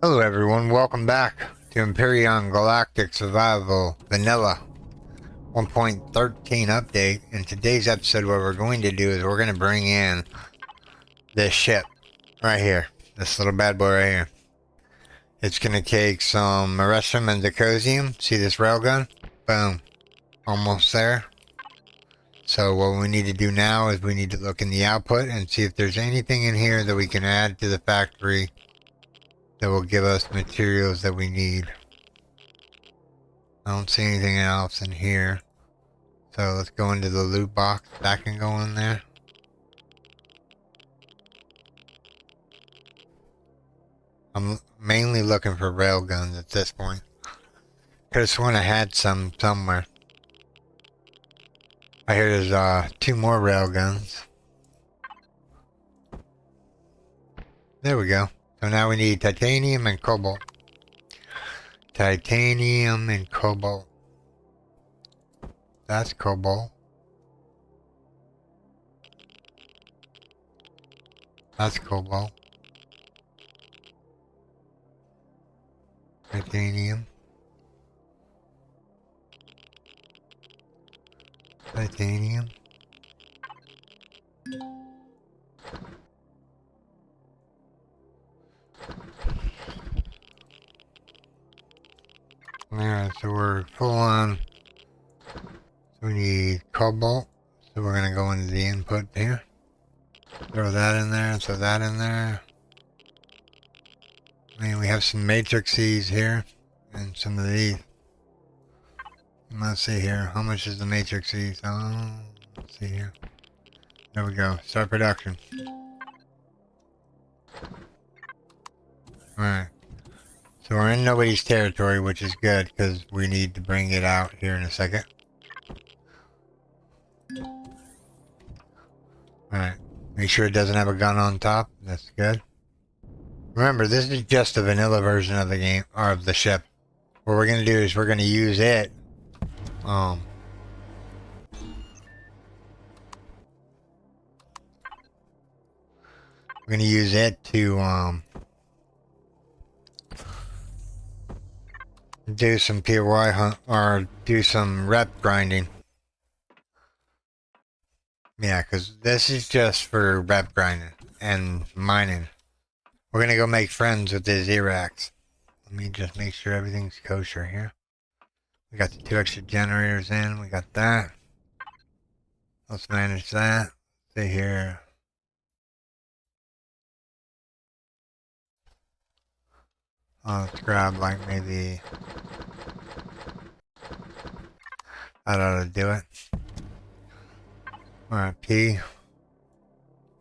Hello everyone, welcome back to Empyrion Galactic Survival Vanilla 1.13 update. In today's episode, what we're going to do is we're going to bring in this ship right here, this little bad boy right here. It's going to take some Merestium and Decosium. See this railgun? Boom. Almost there. So what we need to do now is we need to look in the output and see if there's anything in here that we can add to the factory that will give us materials that we need. I don't see anything else in here. So let's go into the loot box. That can go in there. I'm mainly looking for railguns at this point. Could have sworn I had some somewhere. I hear there's 2 more railguns. There we go. So now we need titanium and cobalt. Titanium and cobalt. That's cobalt. That's cobalt. Titanium. Titanium. Alright, so we're full on. So we need cobalt. So we're gonna go into the input here. Throw that in there, throw that in there. I mean, we have some matrices here and some of these. Let's see here. How much is the matrices? Oh, let's see here. There we go. Start production. Alright. So we're in nobody's territory, which is good because we need to bring it out here in a second. Alright. Make sure it doesn't have a gun on top. That's good. Remember, this is just a vanilla version of the game, or of the ship. What we're going to do is we're going to use it. We're going to use it to, do some POI hunt, or do some rep grinding. Yeah, because this is just for rep grinding and mining. We're going to go make friends with the Xerax. Let me just make sure everything's kosher here. We got the 2 extra generators in. We got that. Let's manage that. See here. Let's grab like maybe... That ought to do it. Alright, P.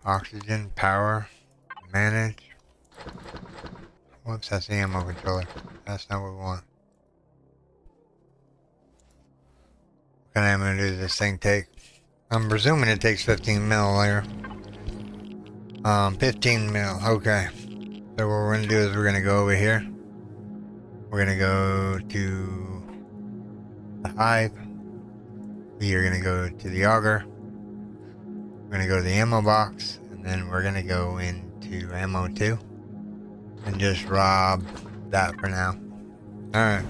Oxygen, power, manage. Whoops, that's the ammo controller. That's not what we want. What kind of ammo does this thing take? I'm presuming it takes 15 mil here. 15 mil, okay. So what we're gonna do is we're gonna go over here. We're gonna go to the hive. We are gonna go to the auger. We're gonna go to the ammo box, and then we're gonna go into ammo 2 and just rob that for now. Alright.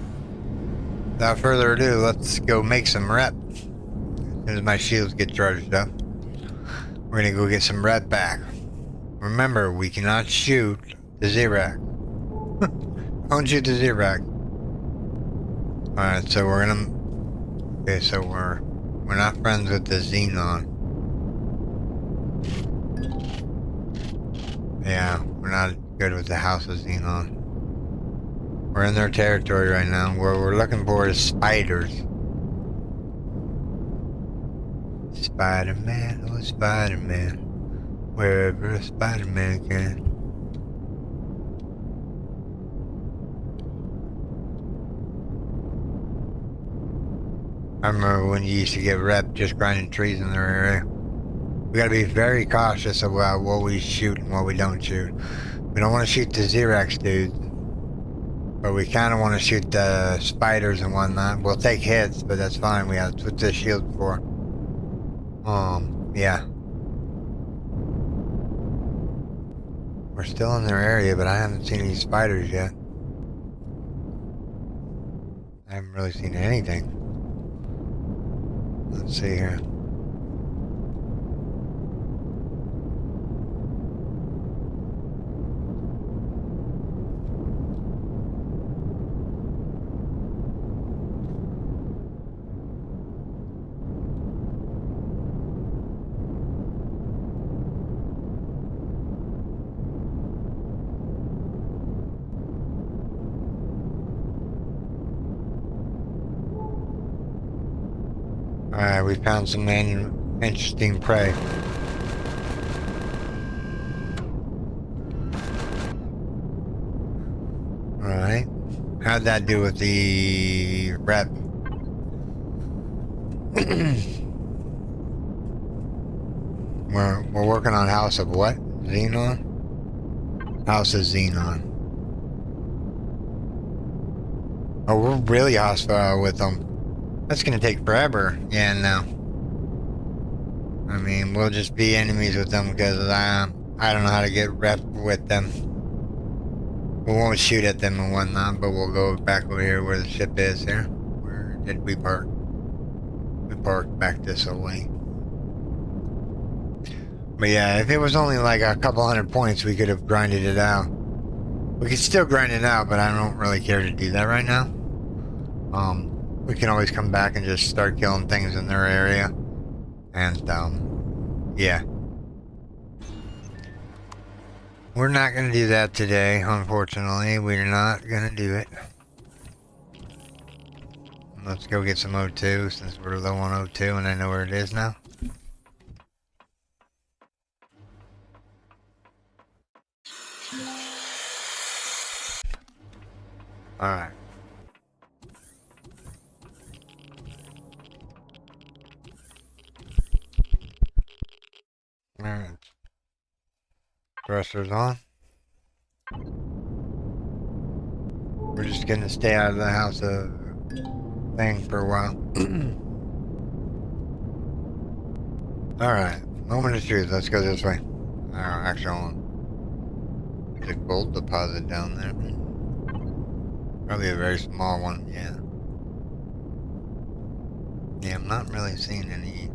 Without further ado, let's go make some rep. As soon as my shields get charged up, we're gonna go get some rep back. Remember, we cannot shoot the Xerax. Don't shoot the Xerax. Alright, so we're gonna... Okay, so we're not friends with the Xenon. Yeah, we're not good with the House of Xenon. We're in their territory right now. Where we're looking for is spiders. Spider-Man, oh Spider-Man. Wherever a Spider-Man can. I remember when you used to get rep just grinding trees in their area. We gotta be very cautious about what we shoot and what we don't shoot. We don't want to shoot the Xerax dudes. But we kind of want to shoot the spiders and whatnot. We'll take hits, but that's fine. We have to put the shield for. Yeah. We're still in their area, but I haven't seen any spiders yet. I haven't really seen anything. Let's see here. Alright, we found some interesting prey. Alright. How'd that do with the rep? We're working on House of what? Xenon? House of Xenon. Oh, we're really hostile with them. That's gonna take forever. Yeah, no. I mean, we'll just be enemies with them because I don't know how to get rep with them. We won't shoot at them and whatnot, but we'll go back over here where the ship is here. Where did we park? We parked back this way. But yeah, if it was only like a couple hundred points, we could have grinded it out. We could still grind it out, but I don't really care to do that right now. We can always come back and just start killing things in their area. And, yeah. We're not going to do that today, unfortunately. We're not going to do it. Let's go get some O2 since we're low on O2 and I know where it is now. Alright. Alright. Thrusters on. We're just gonna stay out of the house of thing for a while. Alright. Moment of truth. Let's go this way. Actually, there's a gold deposit down there. Probably a very small one, yeah. Yeah, I'm not really seeing any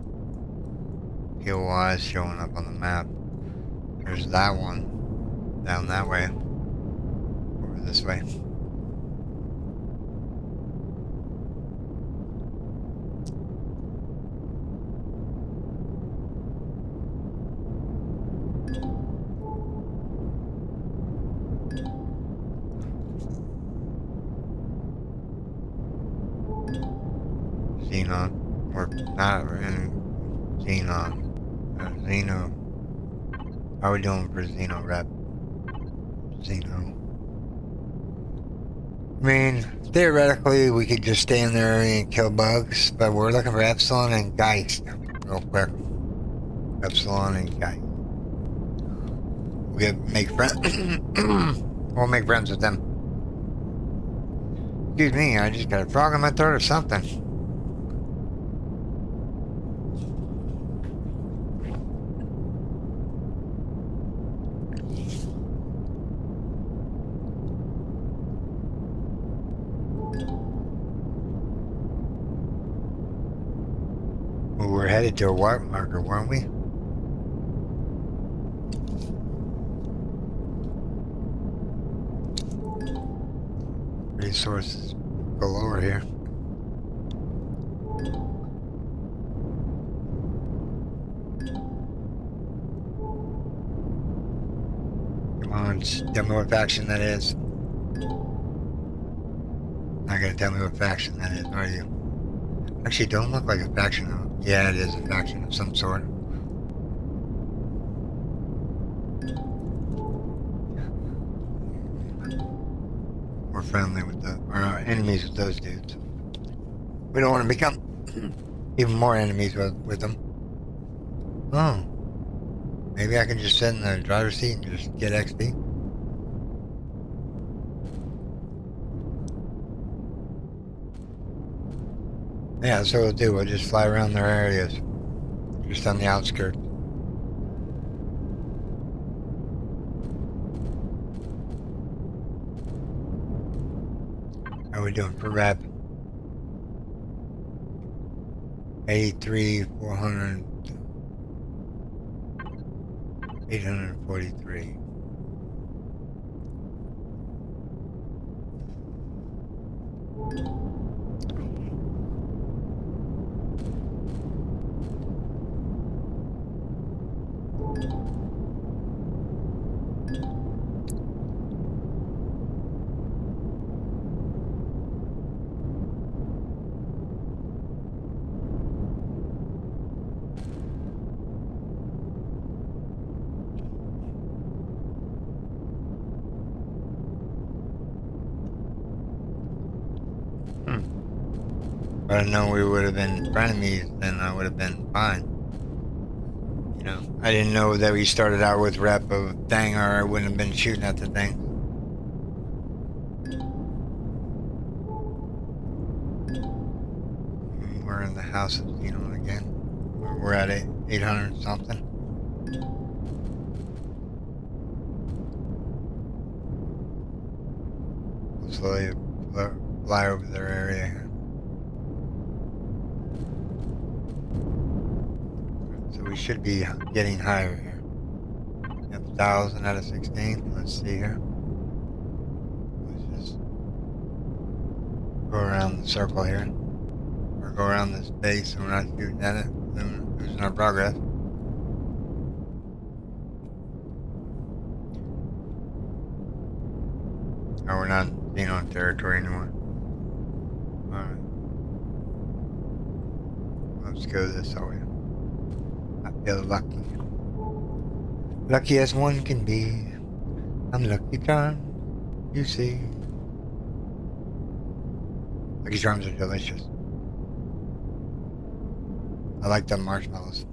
POIs showing up on the map. There's that one down that way. Over this way. Xenon. We're not in Xenon. Xeno. How are we doing for Xeno rep? Xeno. I mean, theoretically, we could just stay in there and kill bugs, but we're looking for Epsilon and Geist. Real quick. Epsilon and Geist. We'll make friends. We'll make friends with them. Excuse me, I just got a frog in my throat or something. We were headed to a warp marker, weren't we? Resources galore here. Come on, tell me what faction that is. Not gonna tell me what faction that is, are you? Actually, don't look like a faction. Yeah, it is a faction of some sort. We're friendly with our enemies with those dudes. We don't want to become even more enemies with them. Oh. Maybe I can just sit in the driver's seat and just get XP. Yeah, that's what we'll do. We'll just fly around their areas. Just on the outskirts. How are we doing for rep? 83, 400, 843. If I'd known we would have been frenemies, then I would have been fine. You know, I didn't know that we started out with rep of dang, or I wouldn't have been shooting at the thing. We're in the house of Xenon again. We're at 800 something. We'll slowly fly over their area here. So we should be getting higher here. Yep, 1,000 out of 16. Let's see here. Let's just go around the circle here. Or go around this base and we're not shooting at it. Then we're losing our progress. Oh, we're not being on territory anymore. Alright. Let's go this way. I feel lucky. Lucky as one can be. I'm Lucky Charms, you see. Lucky Charms are delicious. I like the marshmallows.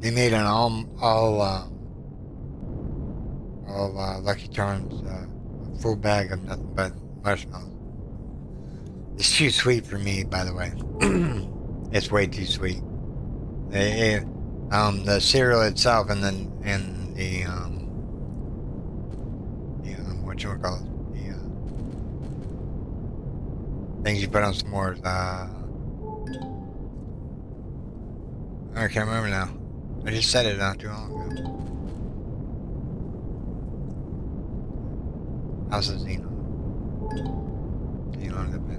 They made an all Lucky Charms full bag of nothing but marshmallows. It's too sweet for me, by the way. It's way too sweet. The cereal itself and the whatchamacallit, the things you put on s'mores. I can't remember now. I just said it not too long ago. House of Xenon. Xenon the pit.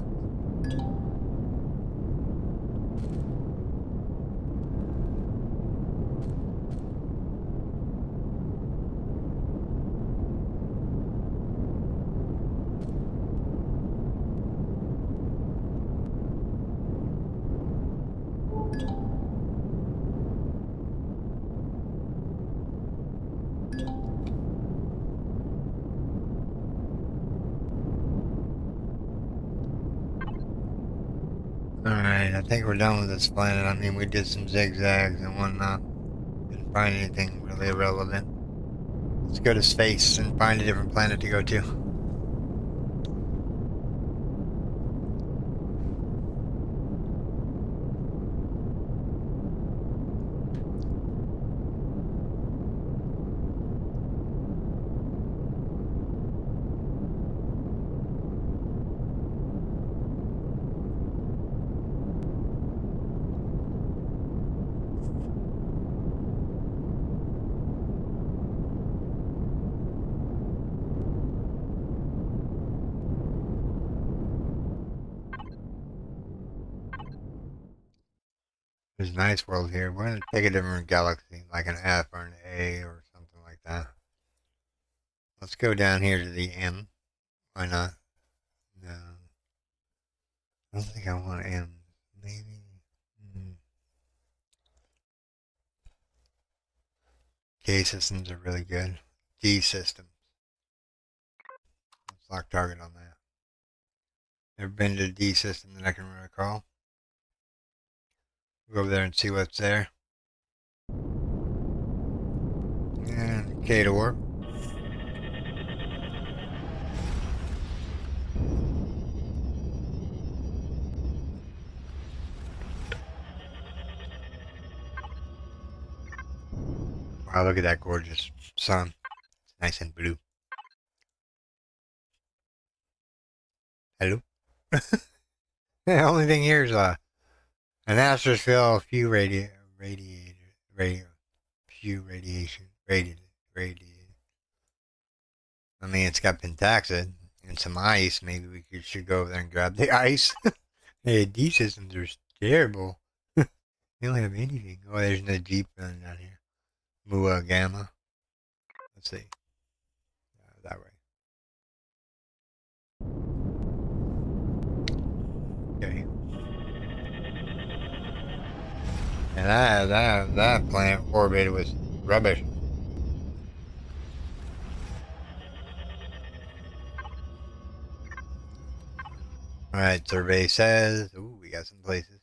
Alright, I think we're done with this planet. I mean, we did some zigzags and whatnot. Didn't find anything really irrelevant. Let's go to space and find a different planet to go to. There's a nice world here. We're gonna take a different galaxy, like an F or an A or something like that. Let's go down here to the M. Why not? No. I don't think I want M. Maybe. K systems are really good. D systems. Let's lock target on that. Never been to a D system that I can recall. Go over there and see what's there. And K to work. Wow, look at that gorgeous sun. It's nice and blue. Hello? The only thing here is an astrosphere, a few few radiated. I mean, it's got pentaxid and some ice. Maybe should go over there and grab the ice. Hey, these systems are terrible. They don't have anything. Oh, there's no Jeep running down here. Mua Gamma. Let's see. That way. Okay. And that planet orbited with rubbish. Alright, survey says. Ooh, we got some places.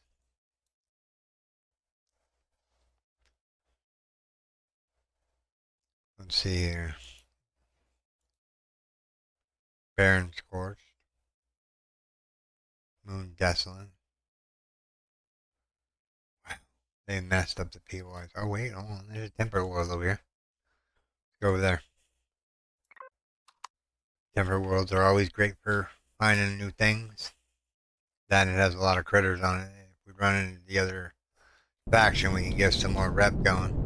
Let's see here. Barren scorched. Moon desolate. Wow. They messed up the pois. Oh wait, hold on. There's a temperate world over here. Let's go over there. Temperate worlds are always great for finding new things. That it has a lot of critters on it. If we run into the other faction, we can get some more rep going.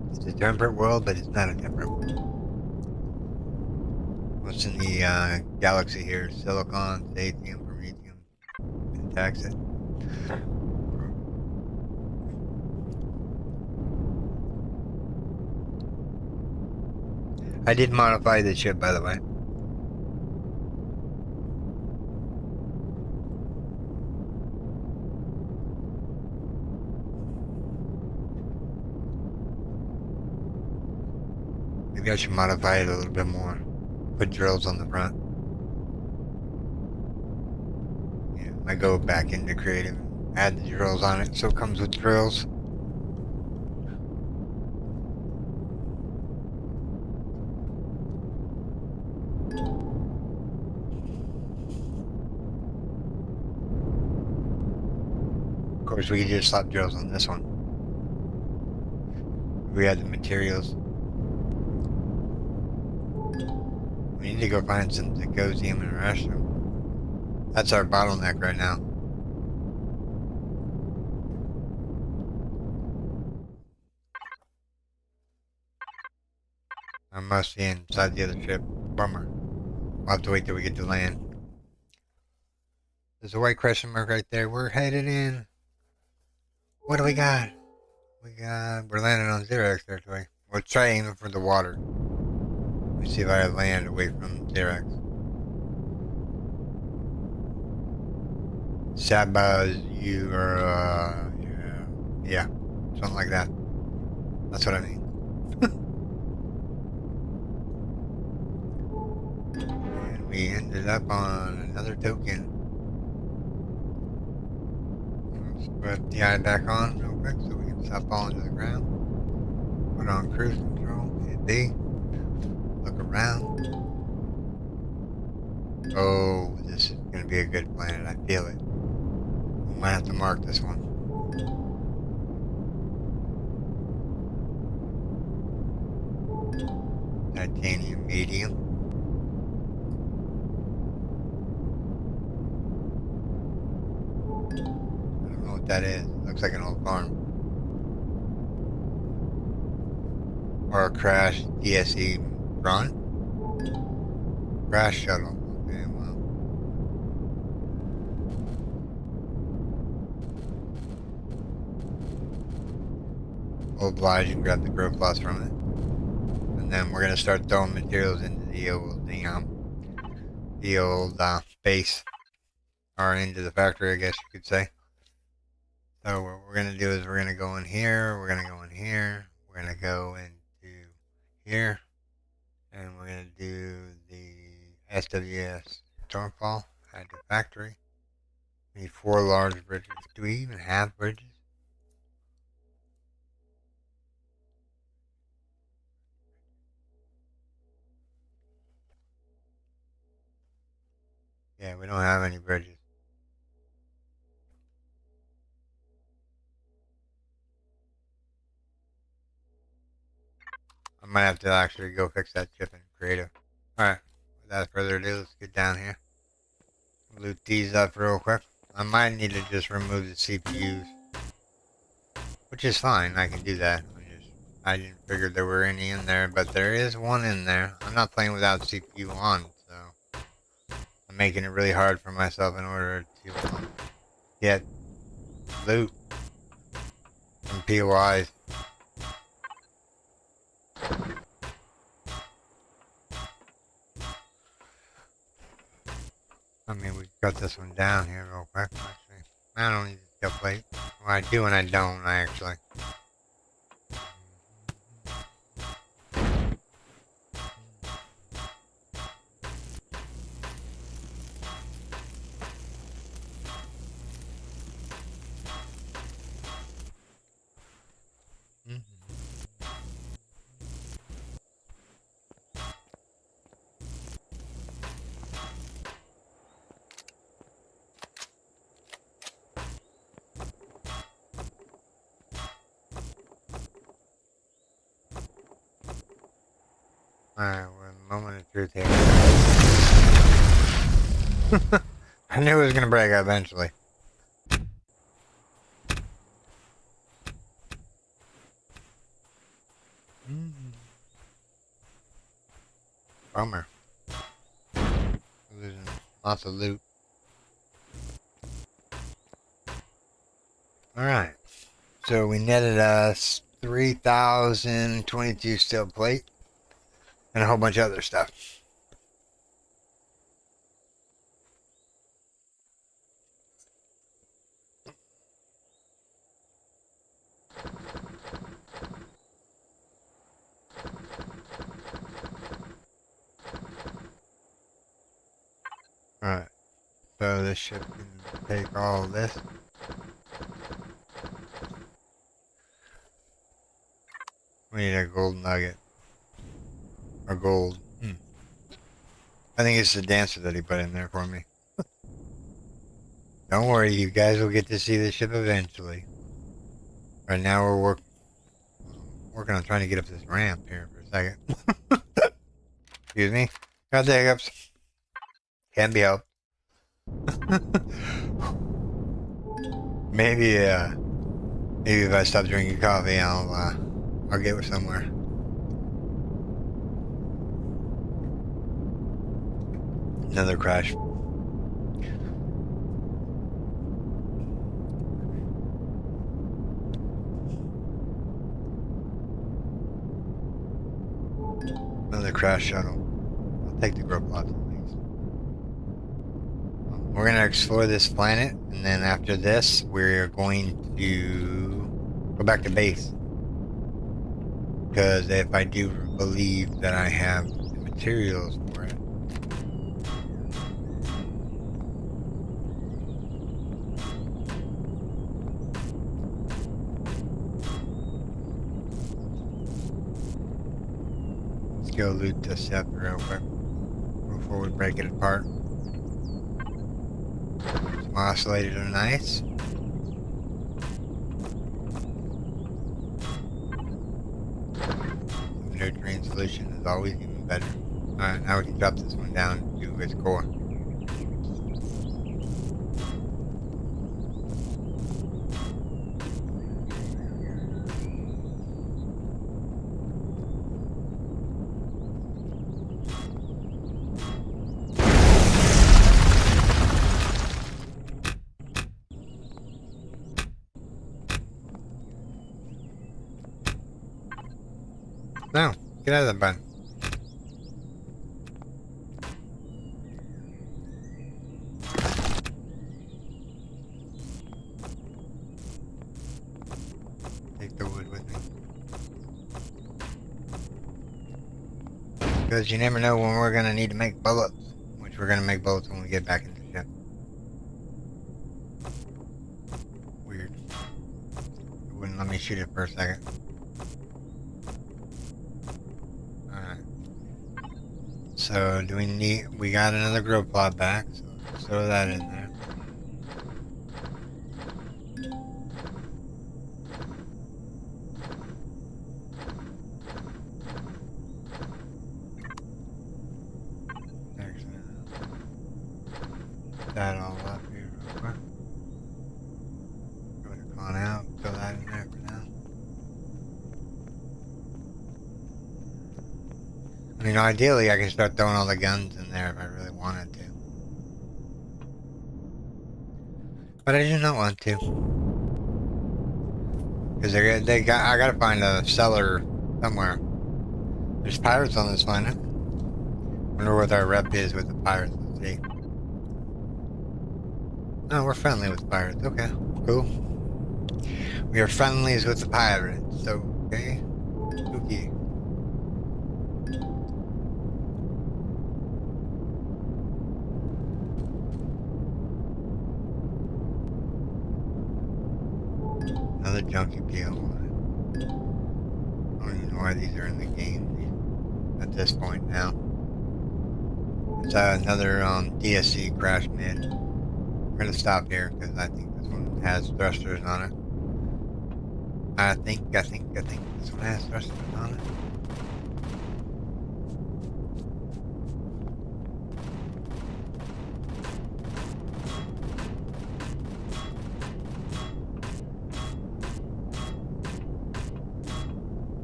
It's a temperate world, but it's not a temperate world. What's in the galaxy here? Silicon, Sathium, Promethium, Pentaxid. I did modify the ship, by the way. Maybe I should modify it a little bit more. Put drills on the front. Yeah, I go back into creative, add the drills on it, so it comes with drills. Of course, we could just slap drills on this one. We had the materials. We need to go find some Zygonium and Restrum. That's our bottleneck right now. I must be inside the other ship. Bummer. We'll have to wait till we get to land. There's a white question mark right there. We're headed in. What do we got? We're landing on Xerax territory. We'll try aiming for the water. Let me see if I land away from Xerax. Sabaz, you are, yeah, something like that. That's what I mean. And we ended up on another token. Let's put the eye back on real quick so we can stop falling to the ground. Put on cruise control, hit B. Look around. Oh, this is going to be a good planet. I feel it. We might have to mark this one. Titanium medium. I don't know what that is. Looks like an old farm. Or a crash DSE run. Crash shuttle. Okay, well. We'll oblige and grab the grow plus from it. And then we're going to start throwing materials into the old base. Or into the factory, I guess you could say. So what we're going to do is we're going to go in here. We're going to go in here. We're going to go into here. And we're going to do the SWS Stormfall at the factory. We need 4 large bridges. Do we even have bridges? Yeah, we don't have any bridges. I might have to actually go fix that chip in creative. Alright, without further ado, let's get down here. Loot these up real quick. I might need to just remove the CPUs, which is fine. I can do that. I didn't figure there were any in there, but there is one in there. I'm not playing without CPU on, so I'm making it really hard for myself in order to get loot from POIs. I mean, we got this one down here real quick. Actually, I don't need the skill plate. Well, I do and I don't, actually. Alright, we're in the moment of truth here. I knew it was gonna break eventually. Bummer. Losing lots of loot. Alright. So we netted us 3,022 steel plate and a whole bunch of other stuff. Alright. So this ship can take all of this. We need a gold nugget. Or gold. I think it's the dancer that he put in there for me. Don't worry, you guys will get to see the ship eventually. Right now we're working on trying to get up this ramp here for a second. Excuse me. Got the hiccups. Can't be helped. Maybe if I stop drinking coffee, I'll get somewhere. Another crash. Another crash shuttle. I'll take the grub pods at least. We're gonna explore this planet, and then after this, we're going to go back to base. Because if I do believe that I have the materials for it. Let's go loot this ship real quick before we break it apart. Some oscillated are nice. Nutrient solution is always even better. Alright, now we can drop this one down to its core. No, get out of the button. Take the wood with me. Because you never know when we're going to need to make bullets. Which we're going to make bullets when we get back into the ship. Weird. It wouldn't let me shoot it for a second. So do we got another grow plot back, so throw that in there. Actually, that all up here real quick. Throw the con out, throw that in there for now. I mean, ideally, I can start throwing all the guns in there if I really wanted to. But I do not want to. Because I gotta find a cellar somewhere. There's pirates on this planet. Wonder what our rep is with the pirates. Let's see. No, we're friendly with pirates. Okay, cool. We are friendlies with the pirates. Okay. Spooky. Another junkie PO. I don't even know why these are in the game at this point now. It's another DSC crash mid. We're gonna stop here because I think this one has thrusters on it. I think this one has thrusters on it.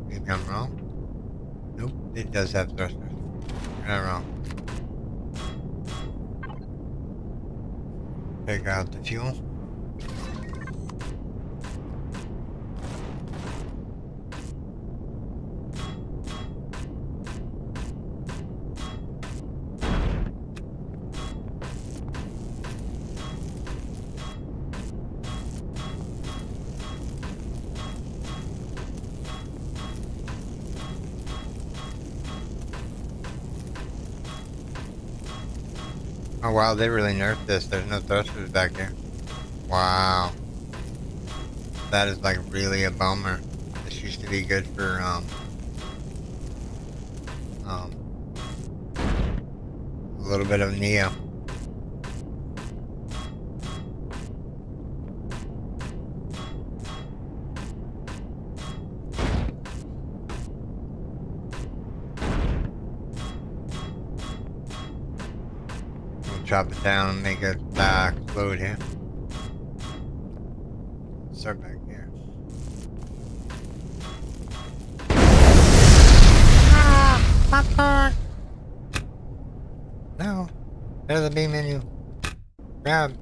Maybe I'm wrong. Nope, it does have thrusters. You're not wrong. Take out the fuel. Oh wow, they really nerfed this. There's no thrusters back there. Wow. That is like really a bummer. This used to be good for a little bit of Neo. Drop it down and make it back load here. Start back here. No. There's the B menu. Grab.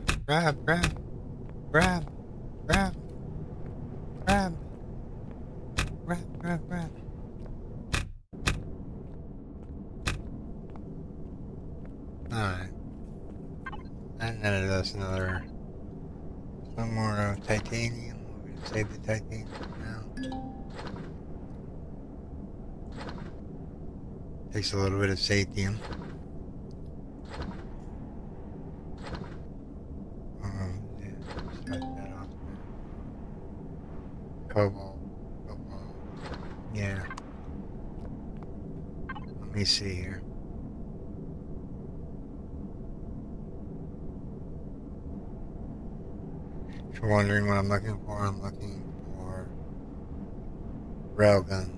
Alright. And then it does another, some more titanium. We're gonna save the titanium for now. Takes a little bit of satium. Yeah, start that off there. Cobalt. Yeah. Let me see here. If you're wondering what I'm looking for railgun.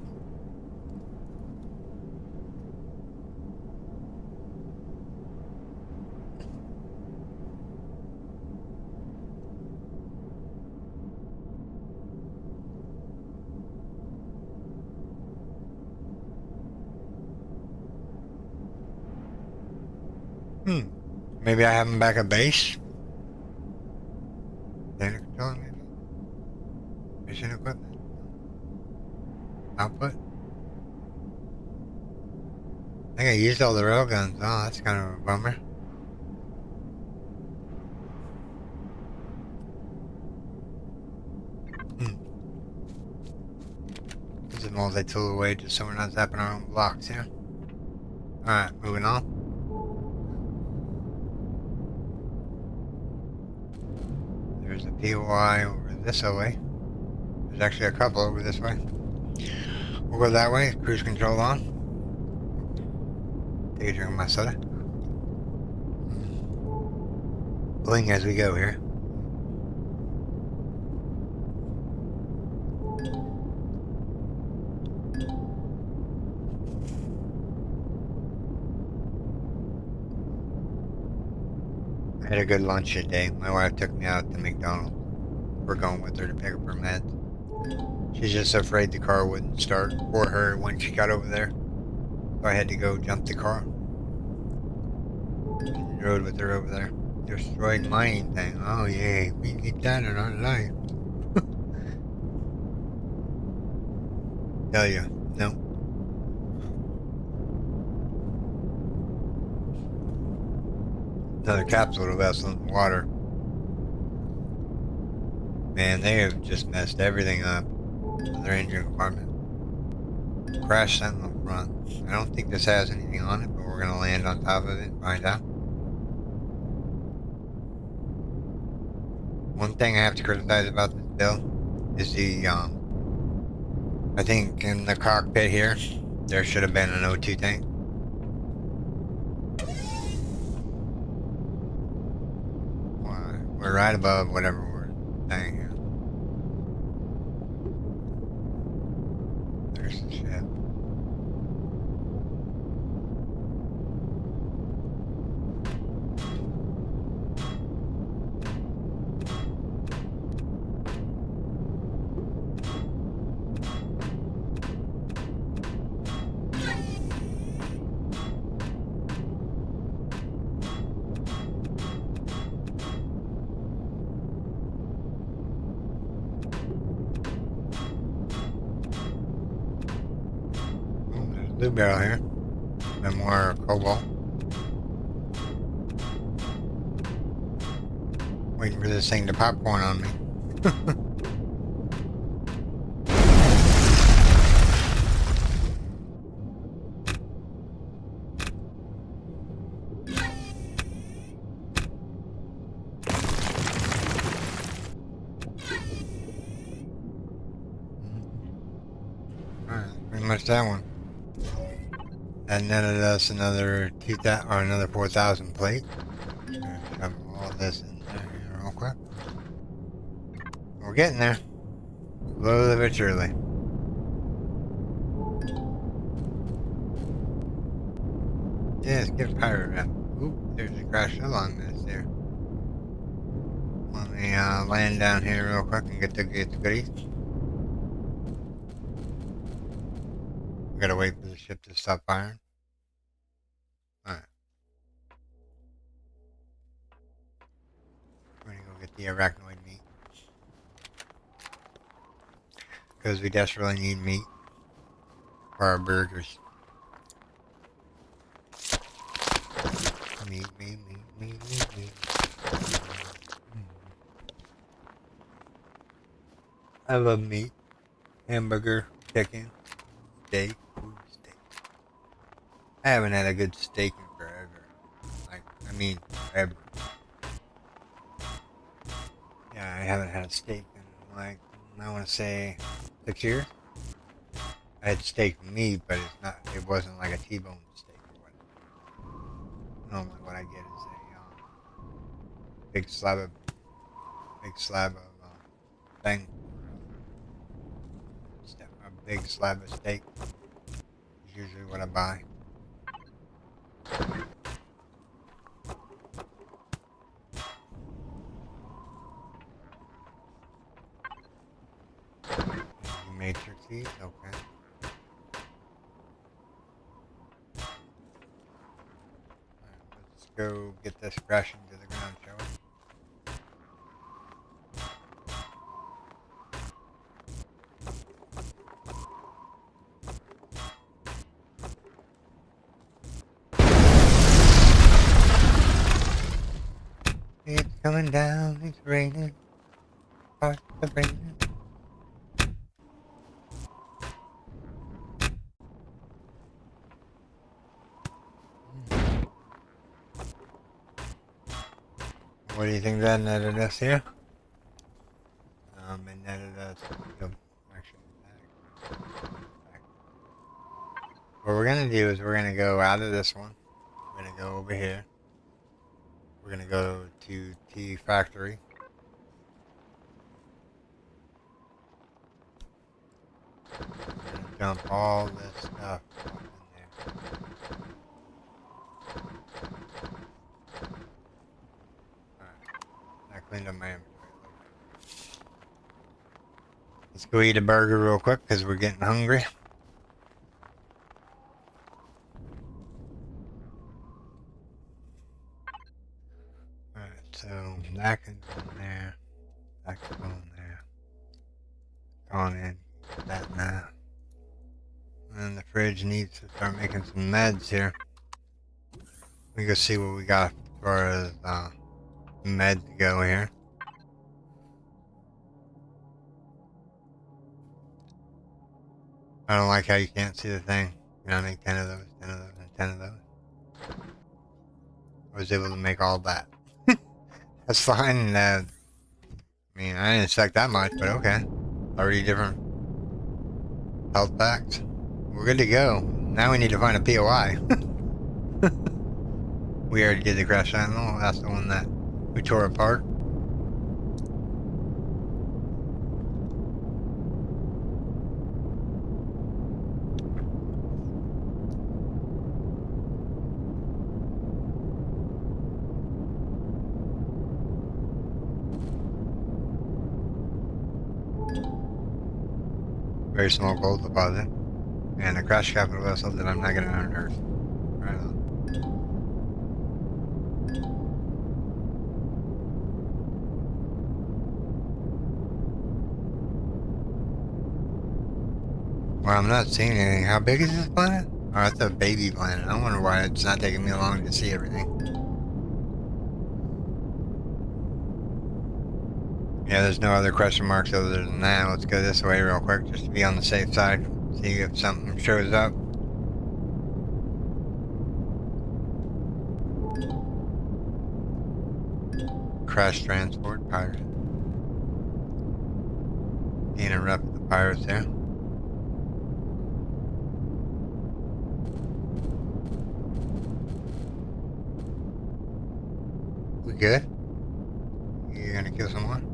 Maybe I have them back at base? Data controller, maybe? Mission equipment? Output? I think I used all the railguns. Oh, that's kind of a bummer. This is a multi-tool away just so we're not zapping our own blocks here. Alright, moving on. There's a POI over this way. There's actually a couple over this way. We'll go that way, cruise control on. Take a drink of my soda. Pulling as we go here. I had a good lunch today. My wife took me out to McDonald's. We're going with her to pick up her meds. She's just afraid the car wouldn't start for her when she got over there. So I had to go jump the car. Rode with her over there. Destroyed mining thing. Oh yay, we need that in our life. Tell you, no. Another capsule vessel in the water. Man, they have just messed everything up. Another engine compartment. Crash sentinel front. I don't think this has anything on it, but we're gonna land on top of it and find out. One thing I have to criticize about this build is the I think in the cockpit here there should have been an O2 tank. We're right above whatever we're saying here. There's the ship. Blue barrel here. And more cobalt. Waiting for this thing to popcorn on me. Alright, pretty much that one. And netted us another 2,000 or another 4,000 plate. Shove all this in there real quick. We're getting there. Slowly but surely. Yeah, skip pirate rep. Oop, there's a crash along this there. Let me land down here real quick and get the goodies. We gotta wait for the ship to stop firing. Alright. We're gonna go get the arachnoid meat. Because we desperately need meat for our burgers. Meat. I love meat. Hamburger, chicken, steak. Ooh, steak. I haven't had a good steak in forever. Forever. Yeah, I haven't had a steak in I want to say 6 years. I had steak meat, but it wasn't like a T-bone steak or whatever. Normally what I get is a big slab of thing. A big slab of steak is usually what I buy. Matrices, okay. Alright, let's go get this crashing to the ground, shall we? It's coming down, it's raining. Parts of raining. What do you think that netted us here? It netted us. What we're gonna do is we're gonna go out of this one. We're gonna go over here. We're gonna go to T Factory. Dump all this stuff off in there. Alright, I cleaned up my inventory a little bit. Let's go eat a burger real quick because we're getting hungry. Alright, so that can go in there. That can go in there. On in. That now. And the fridge needs to start making some meds here. We go see what we got as far as meds go here. I don't like how you can't see the thing. You know, I make 10 of those, 10 of those, and 10 of those. I was able to make all that. That's fine. I mean, I didn't expect that much, but okay. Already different health packs. We're good to go. Now we need to find a POI. We already did the crash channel. That's the one that we tore apart. Very small gold deposit. And a crash capital vessel that I'm not going to unearth. Right on. Well, I'm not seeing anything. How big is this planet? Oh, that's a baby planet. I wonder why it's not taking me long to see everything. Yeah, there's no other question marks other than that. Let's go this way real quick just to be on the safe side. See if something shows up. Crash transport, pirate. Interrupt the pirates there. We good? You're gonna kill someone?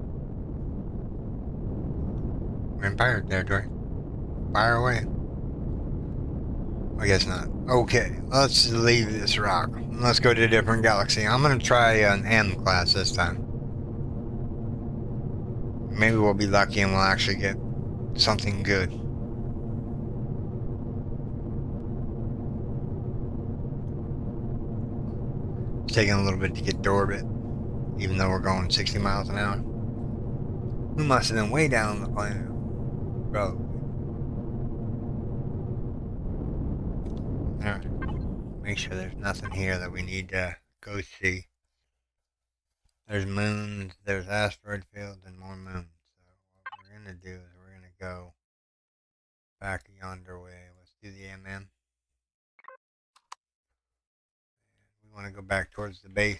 We're in pirate territory. Fire away. I guess not. Okay, let's leave this rock. Let's go to a different galaxy. I'm gonna try an M class this time. Maybe we'll be lucky and we'll actually get something good. It's taking a little bit to get to orbit, even though we're going 60 miles an hour. We must have been way down on the planet. Bro. Alright. Make sure there's nothing here that we need to go see. There's moons, there's asteroid fields, and more moons. So what we're going to do is we're going to go back yonder way. Let's do the MM. We want to go back towards the base.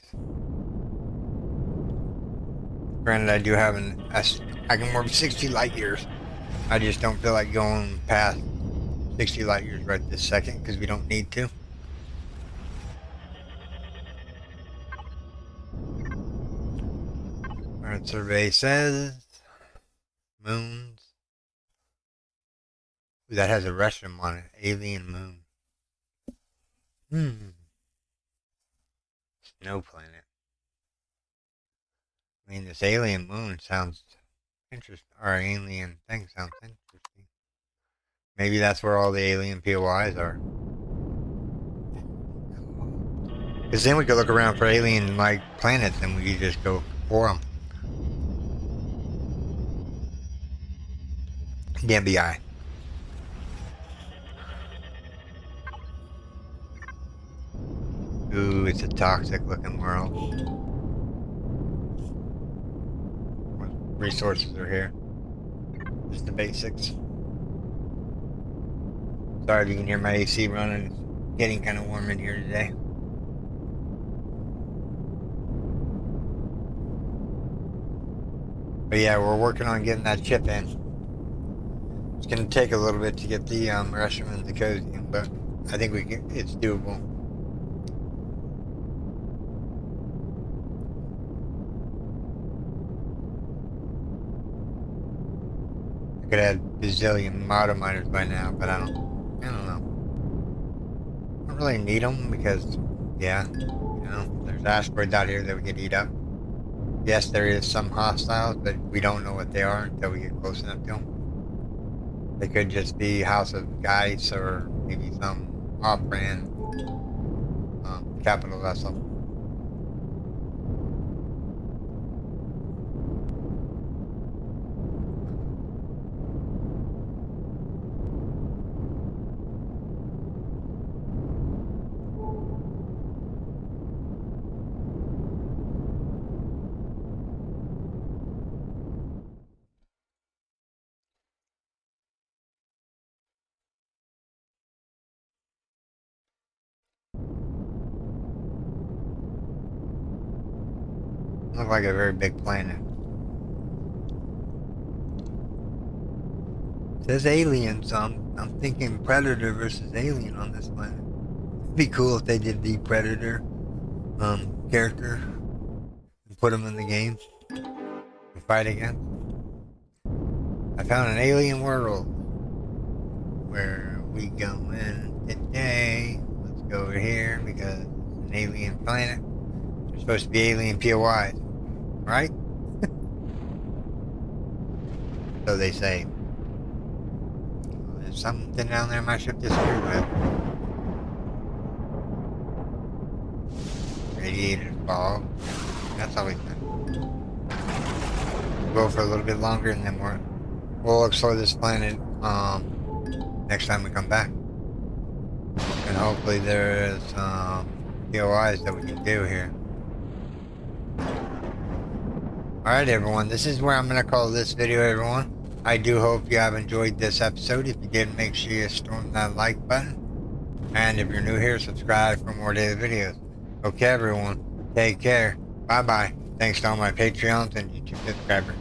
Granted, I do have I can warp 60 light years. I just don't feel like going past 60 light years right this second because we don't need to. Our survey says moons. Ooh, that has a restaurant on it. Alien moon. Snow planet. I mean, this alien moon sounds interesting. Or alien thing sounds interesting. Maybe that's where all the alien POIs are. Because then we could look around for alien-like planets and we could just go for them. The MBI. Ooh, it's a toxic looking world. What resources are here? Just the basics. Sorry if you can hear my AC running. It's getting kind of warm in here today. But yeah, we're working on getting that chip in. It's going to take a little bit to get the Russian and the cozy, but I think it's doable. Could have bazillion model miners by now, but I don't know. I don't really need them because, yeah, there's asteroids out here that we could eat up. Yes, there is some hostiles, but we don't know what they are until we get close enough to them. They could just be House of Guys or maybe some off-brand capital vessel. Looks like a very big planet. It says alien, so I'm thinking Predator versus Alien on this planet. It'd be cool if they did the Predator character and put him in the game and fight again. I found an alien world. Where we going today? Let's go over here because it's an alien planet. There's supposed to be alien POIs, right? So they say. There's something down there my ship disappeared with. Radiated fog. That's always good. We'll go for a little bit longer and then we'll explore this planet next time we come back. And hopefully there's POIs that we can do here. Alright everyone, this is where I'm going to call this video, everyone. I do hope you have enjoyed this episode. If you did, make sure you storm that like button. And if you're new here, subscribe for more daily videos. Okay everyone, take care. Bye bye. Thanks to all my Patreons and YouTube subscribers.